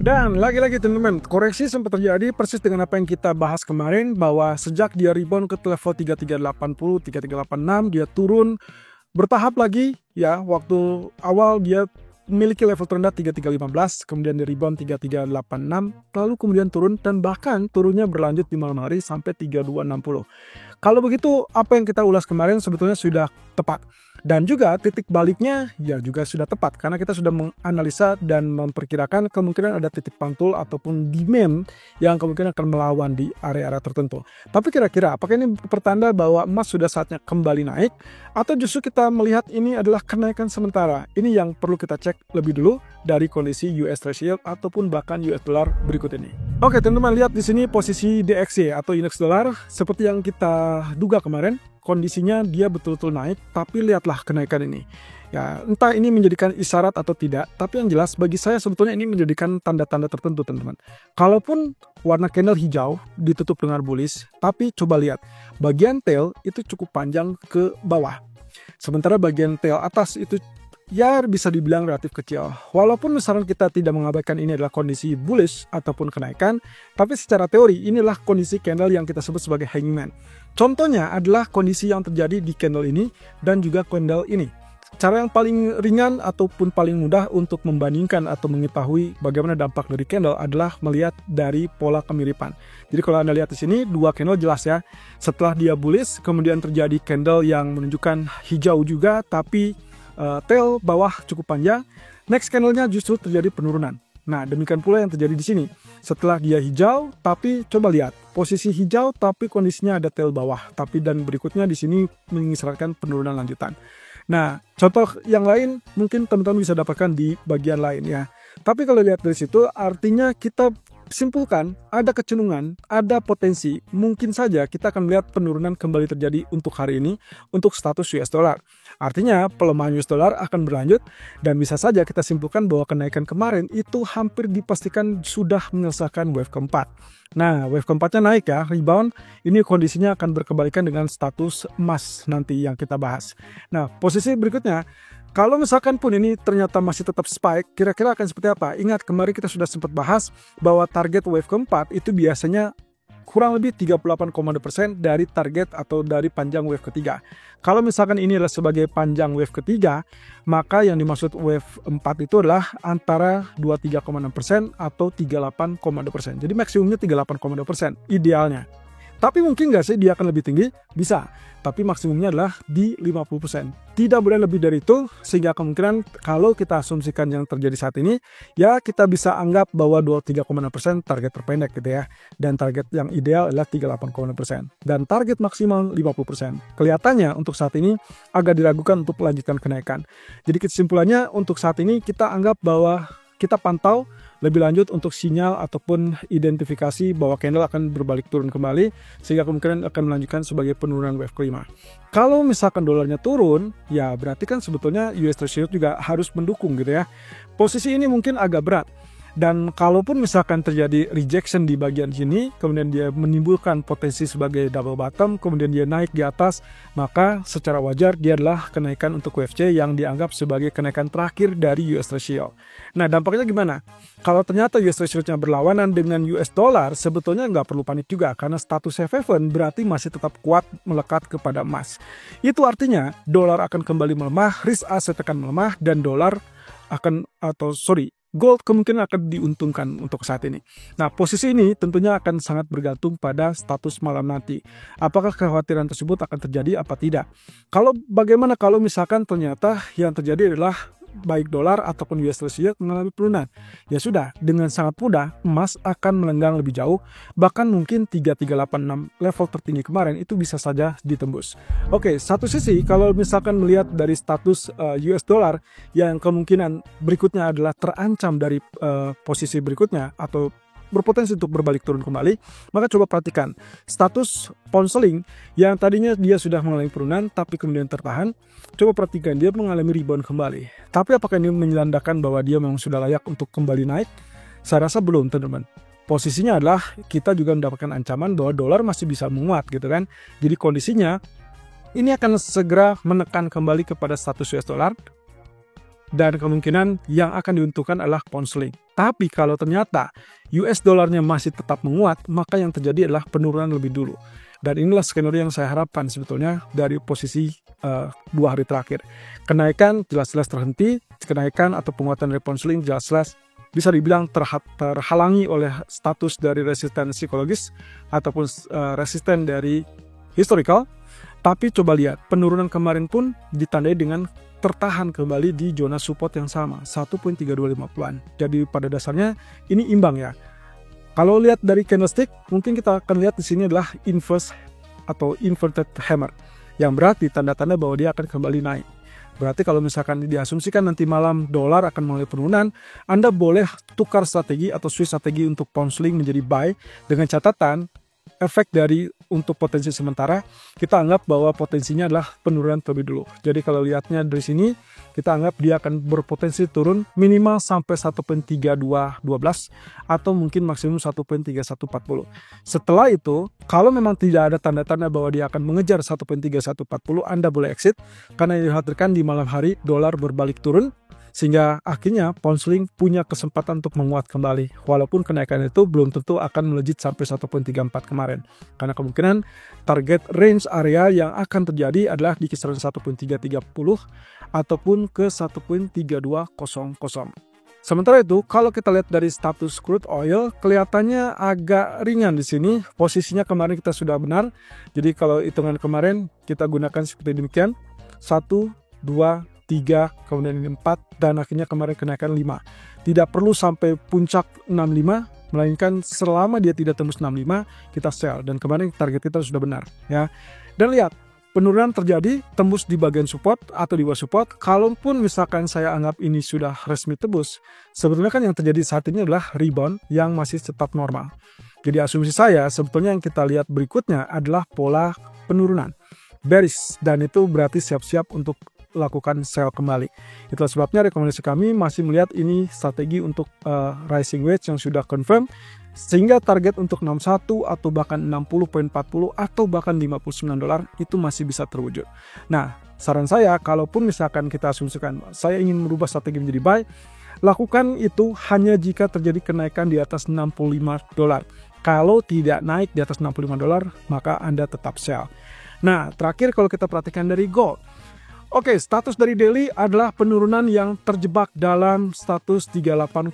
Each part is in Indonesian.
Dan lagi-lagi teman-teman, koreksi sempat terjadi persis dengan apa yang kita bahas kemarin, bahwa sejak dia rebound ke level 3380, 3386, dia turun bertahap lagi ya. Waktu awal dia memiliki level terendah 3315, kemudian di rebound 3386, lalu kemudian turun, dan bahkan turunnya berlanjut di malam hari sampai 3260. Kalau begitu, apa yang kita ulas kemarin sebetulnya sudah tepat. Dan juga titik baliknya ya juga sudah tepat, karena kita sudah menganalisa dan memperkirakan kemungkinan ada titik pantul ataupun demand yang kemungkinan akan melawan di area-area tertentu. Tapi kira-kira apakah ini pertanda bahwa emas sudah saatnya kembali naik, atau justru kita melihat ini adalah kenaikan sementara? Ini yang perlu kita cek lebih dulu dari kondisi US Treasury ataupun bahkan US dollar berikut ini. Oke teman-teman, lihat di sini posisi DXY atau indeks dolar seperti yang kita duga kemarin. Kondisinya dia betul-betul naik, tapi lihatlah kenaikan ini. Ya, entah ini menjadikan isyarat atau tidak, tapi yang jelas bagi saya sebetulnya ini menjadikan tanda-tanda tertentu, teman-teman. Kalaupun warna candle hijau ditutup dengan bullish, tapi coba lihat, bagian tail itu cukup panjang ke bawah. Sementara bagian tail atas itu ya bisa dibilang relatif kecil. Walaupun misalnya kita tidak mengabaikan ini adalah kondisi bullish ataupun kenaikan, tapi secara teori inilah kondisi candle yang kita sebut sebagai hangman. Contohnya adalah kondisi yang terjadi di candle ini dan juga candle ini. Cara yang paling ringan ataupun paling mudah untuk membandingkan atau mengetahui bagaimana dampak dari candle adalah melihat dari pola kemiripan. Jadi kalau Anda lihat di sini dua candle jelas ya. Setelah dia bullish, kemudian terjadi candle yang menunjukkan hijau juga, tapi tail bawah cukup panjang. Next candlenya justru terjadi penurunan. Nah, demikian pula yang terjadi di sini. Setelah dia hijau, tapi coba lihat posisi hijau, tapi kondisinya ada tail bawah. Tapi dan berikutnya di sini mengisyaratkan penurunan lanjutan. Nah, contoh yang lain mungkin teman-teman bisa dapatkan di bagian lain ya. Tapi kalau lihat dari situ, artinya kita simpulkan ada kecenderungan, ada potensi, mungkin saja kita akan melihat penurunan kembali terjadi untuk hari ini untuk status US dollar. Artinya pelemahan US dollar akan berlanjut dan bisa saja kita simpulkan bahwa kenaikan kemarin itu hampir dipastikan sudah menyelesaikan wave keempat. Nah, wave keempatnya naik ya, rebound, ini kondisinya akan berkebalikan dengan status emas nanti yang kita bahas. Nah, posisi berikutnya, kalau misalkan pun ini ternyata masih tetap spike, kira-kira akan seperti apa? Ingat kemarin kita sudah sempat bahas bahwa target wave keempat itu biasanya kurang lebih 38,2% dari target atau dari panjang wave ketiga. Kalau misalkan ini adalah sebagai panjang wave ketiga, maka yang dimaksud wave 4 itu adalah antara 23,6% atau 38,2%. Jadi maksimumnya 38,2% idealnya. Tapi mungkin nggak sih dia akan lebih tinggi? Bisa. Tapi maksimumnya adalah di 50%. Tidak boleh lebih dari itu, sehingga kemungkinan kalau kita asumsikan yang terjadi saat ini, ya kita bisa anggap bahwa 23,6% target terpendek gitu ya. Dan target yang ideal adalah 38,6%. Dan target maksimal 50%. Kelihatannya untuk saat ini agak diragukan untuk melanjutkan kenaikan. Jadi kesimpulannya untuk saat ini kita anggap bahwa kita pantau lebih lanjut untuk sinyal ataupun identifikasi bahwa candle akan berbalik turun kembali, sehingga kemungkinan akan melanjutkan sebagai penurunan wave kelima. Kalau misalkan dolarnya turun, ya berarti kan sebetulnya US Treasury juga harus mendukung gitu ya. Posisi ini mungkin agak berat. Dan kalaupun misalkan terjadi rejection di bagian sini, kemudian dia menimbulkan potensi sebagai double bottom, kemudian dia naik di atas, maka secara wajar dia adalah kenaikan untuk WFC yang dianggap sebagai kenaikan terakhir dari US Treasury. Nah, dampaknya gimana? Kalau ternyata US Treasury-nya berlawanan dengan US dollar, sebetulnya nggak perlu panik juga, karena status safe haven berarti masih tetap kuat melekat kepada emas. Itu artinya dolar akan kembali melemah, risk asset akan melemah, dan gold kemungkinan akan diuntungkan untuk saat ini. Nah, posisi ini tentunya akan sangat bergantung pada status malam nanti. Apakah kekhawatiran tersebut akan terjadi apa tidak? Bagaimana kalau misalkan ternyata yang terjadi adalah baik dolar ataupun US Treasury mengalami penurunan? Ya sudah, dengan sangat mudah emas akan melenggang lebih jauh, bahkan mungkin 3386 level tertinggi kemarin itu bisa saja ditembus. Oke, satu sisi kalau misalkan melihat dari status US dollar yang kemungkinan berikutnya adalah terancam dari posisi berikutnya atau berpotensi untuk berbalik turun kembali, maka coba perhatikan status pound sterling yang tadinya dia sudah mengalami penurunan tapi kemudian tertahan. Coba perhatikan dia mengalami rebound kembali. Tapi apakah ini menandakan bahwa dia memang sudah layak untuk kembali naik? Saya rasa belum, teman-teman. Posisinya adalah kita juga mendapatkan ancaman bahwa dolar masih bisa menguat gitu kan. Jadi kondisinya ini akan segera menekan kembali kepada status US dollar dan kemungkinan yang akan diuntungkan adalah pound sterling. Tapi kalau ternyata US dollarnya masih tetap menguat, maka yang terjadi adalah penurunan lebih dulu. Dan inilah skenario yang saya harapkan sebetulnya dari posisi 2 hari terakhir. Kenaikan jelas-jelas terhenti, kenaikan atau penguatan dari pound sterling jelas-jelas bisa dibilang terhalangi oleh status dari resisten psikologis ataupun resisten dari historical. Tapi coba lihat, penurunan kemarin pun ditandai dengan tertahan kembali di zona support yang sama, 1.3250-an. Jadi pada dasarnya ini imbang ya. Kalau lihat dari candlestick, mungkin kita akan lihat di sini adalah inverse atau inverted hammer, yang berarti tanda-tanda bahwa dia akan kembali naik. Berarti kalau misalkan diasumsikan nanti malam dolar akan mulai penurunan, Anda boleh tukar strategi atau switch strategi untuk pound sterling menjadi buy dengan catatan efek dari untuk potensi sementara kita anggap bahwa potensinya adalah penurunan terlebih dulu. Jadi kalau lihatnya dari sini kita anggap dia akan berpotensi turun minimal sampai 1.3212 atau mungkin maksimum 1.3140. Setelah itu kalau memang tidak ada tanda-tanda bahwa dia akan mengejar 1.3140, Anda boleh exit karena dikhawatirkan di malam hari dolar berbalik turun, sehingga akhirnya pound sterling punya kesempatan untuk menguat kembali, walaupun kenaikan itu belum tentu akan melejit sampai 1.34 kemarin, karena kemungkinan target range area yang akan terjadi adalah di kisaran 1.330 ataupun ke 1.3200. Sementara itu, kalau kita lihat dari status crude oil, kelihatannya agak ringan di sini. Posisinya kemarin kita sudah benar. Jadi kalau hitungan kemarin kita gunakan seperti demikian, 1, 2, 3, kemudian ini 4, dan akhirnya kemarin kenaikan 5. Tidak perlu sampai puncak 65, melainkan selama dia tidak tembus 65, kita sell. Dan kemarin target kita sudah benar, ya. Dan lihat, penurunan terjadi, tembus di bagian support atau di bawah support. Kalaupun misalkan saya anggap ini sudah resmi tembus, sebetulnya kan yang terjadi saat ini adalah rebound yang masih tetap normal. Jadi asumsi saya, sebetulnya yang kita lihat berikutnya adalah pola penurunan bearish, dan itu berarti siap-siap untuk lakukan sell kembali. Itulah sebabnya rekomendasi kami masih melihat ini strategi untuk rising wedge yang sudah confirm, sehingga target untuk 61 atau bahkan 60.40 atau bahkan 59 dolar itu masih bisa terwujud. Nah, saran saya kalaupun misalkan kita asumsikan saya ingin merubah strategi menjadi buy, lakukan itu hanya jika terjadi kenaikan di atas 65 dolar. Kalau tidak naik di atas 65 dolar, maka Anda tetap sell. Nah, terakhir kalau kita perhatikan dari gold. Oke, status dari daily adalah penurunan yang terjebak dalam status 38,2%.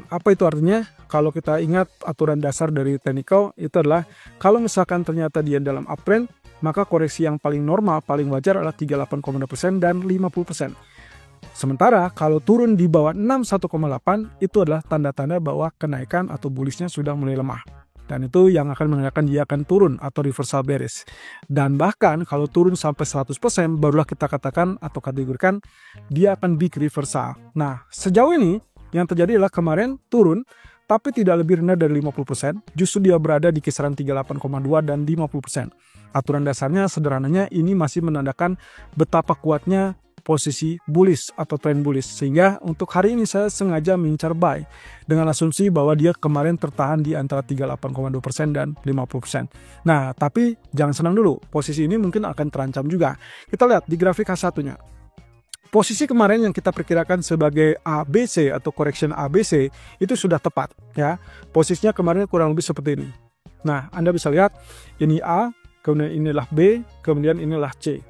Apa itu artinya? Kalau kita ingat aturan dasar dari technical, itu adalah kalau misalkan ternyata dia dalam uptrend, maka koreksi yang paling normal, paling wajar adalah 38,2% dan 50%. Sementara kalau turun di bawah 61,8, itu adalah tanda-tanda bahwa kenaikan atau bullishnya sudah mulai lemah. Dan itu yang akan menandakan dia akan turun atau reversal bearish. Dan bahkan kalau turun sampai 100%, barulah kita katakan atau kategorikan dia akan big reversal. Nah, sejauh ini yang terjadi adalah kemarin turun, tapi tidak lebih rendah dari 50%. Justru dia berada di kisaran 38,2 dan 50%. Aturan dasarnya sederhananya ini masih menandakan betapa kuatnya posisi bullish atau trend bullish, sehingga untuk hari ini saya sengaja mengincar buy dengan asumsi bahwa dia kemarin tertahan di antara 38,2% dan 50%. Nah, tapi jangan senang dulu, posisi ini mungkin akan terancam juga. Kita lihat di grafik H1-nya. Posisi kemarin yang kita perkirakan sebagai ABC atau correction ABC itu sudah tepat, ya. Posisinya kemarin kurang lebih seperti ini. Nah, Anda bisa lihat ini A, kemudian inilah B, kemudian inilah C.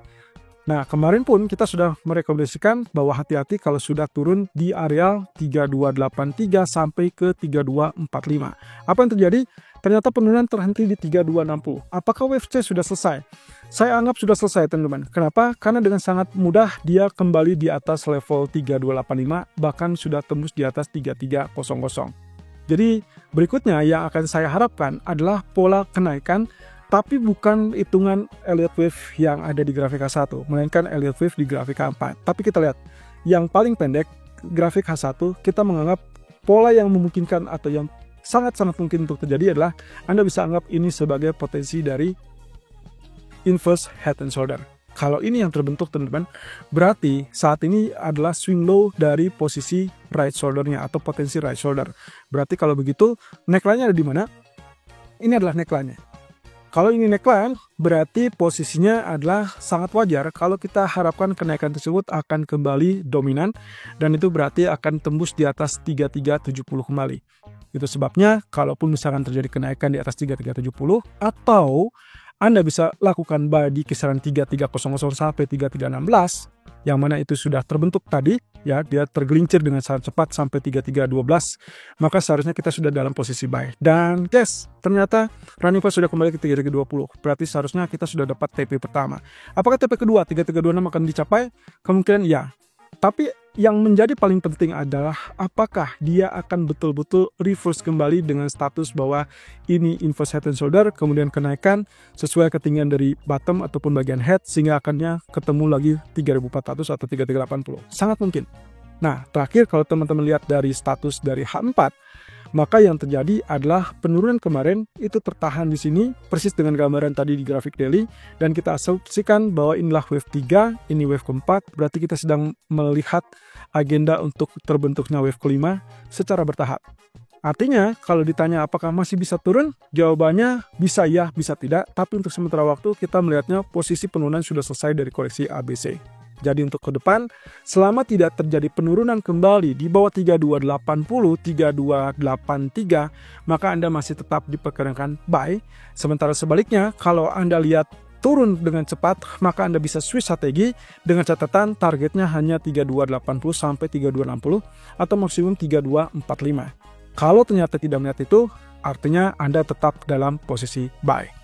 Nah, kemarin pun kita sudah merekomendasikan bahwa hati-hati kalau sudah turun di area 3283 sampai ke 3245. Apa yang terjadi? Ternyata penurunan terhenti di 3260. Apakah wave C sudah selesai? Saya anggap sudah selesai, teman-teman. Kenapa? Karena dengan sangat mudah dia kembali di atas level 3285, bahkan sudah tembus di atas 3300. Jadi, berikutnya yang akan saya harapkan adalah pola kenaikan, tapi bukan hitungan Elliott Wave yang ada di grafik H1, melainkan Elliott Wave di grafik H4. Tapi kita lihat, yang paling pendek, grafik H1, kita menganggap pola yang memungkinkan atau yang sangat-sangat mungkin untuk terjadi adalah Anda bisa anggap ini sebagai potensi dari inverse head and shoulder. Kalau ini yang terbentuk, teman-teman, berarti saat ini adalah swing low dari posisi right shoulder-nya atau potensi right shoulder. Berarti kalau begitu, neckline-nya ada di mana? Ini adalah neckline-nya. Kalau ini neckline, berarti posisinya adalah sangat wajar kalau kita harapkan kenaikan tersebut akan kembali dominan, dan itu berarti akan tembus di atas 3370 kembali. Itu sebabnya kalaupun misalkan terjadi kenaikan di atas 3370, atau Anda bisa lakukan buy di kisaran 3300 sampai 3316, yang mana itu sudah terbentuk tadi, ya, dia tergelincir dengan sangat cepat sampai 3312, maka seharusnya kita sudah dalam posisi buy. Dan yes, ternyata running price sudah kembali ke 3320, berarti seharusnya kita sudah dapat TP pertama. Apakah TP kedua 3326 akan dicapai? Kemungkinan ya. Tapi yang menjadi paling penting adalah apakah dia akan betul-betul reverse kembali dengan status bahwa ini inverse head and shoulder, kemudian kenaikan sesuai ketinggian dari bottom ataupun bagian head, sehingga akannya ketemu lagi 3400 atau 3380. Sangat mungkin. Nah, terakhir kalau teman-teman lihat dari status dari H4, maka yang terjadi adalah penurunan kemarin itu tertahan di sini persis dengan gambaran tadi di grafik daily, dan kita asumsikan bahwa inilah wave 3, ini wave keempat, berarti kita sedang melihat agenda untuk terbentuknya wave kelima secara bertahap. Artinya kalau ditanya apakah masih bisa turun, jawabannya bisa ya, bisa tidak, tapi untuk sementara waktu kita melihatnya posisi penurunan sudah selesai dari koreksi ABC. Jadi untuk ke depan, selama tidak terjadi penurunan kembali di bawah 3280, 3283, maka Anda masih tetap diperkirakan buy. Sementara sebaliknya, kalau Anda lihat turun dengan cepat, maka Anda bisa switch strategi dengan catatan targetnya hanya 3280 sampai 3260 atau maksimum 3245. Kalau ternyata tidak melihat itu, artinya Anda tetap dalam posisi buy.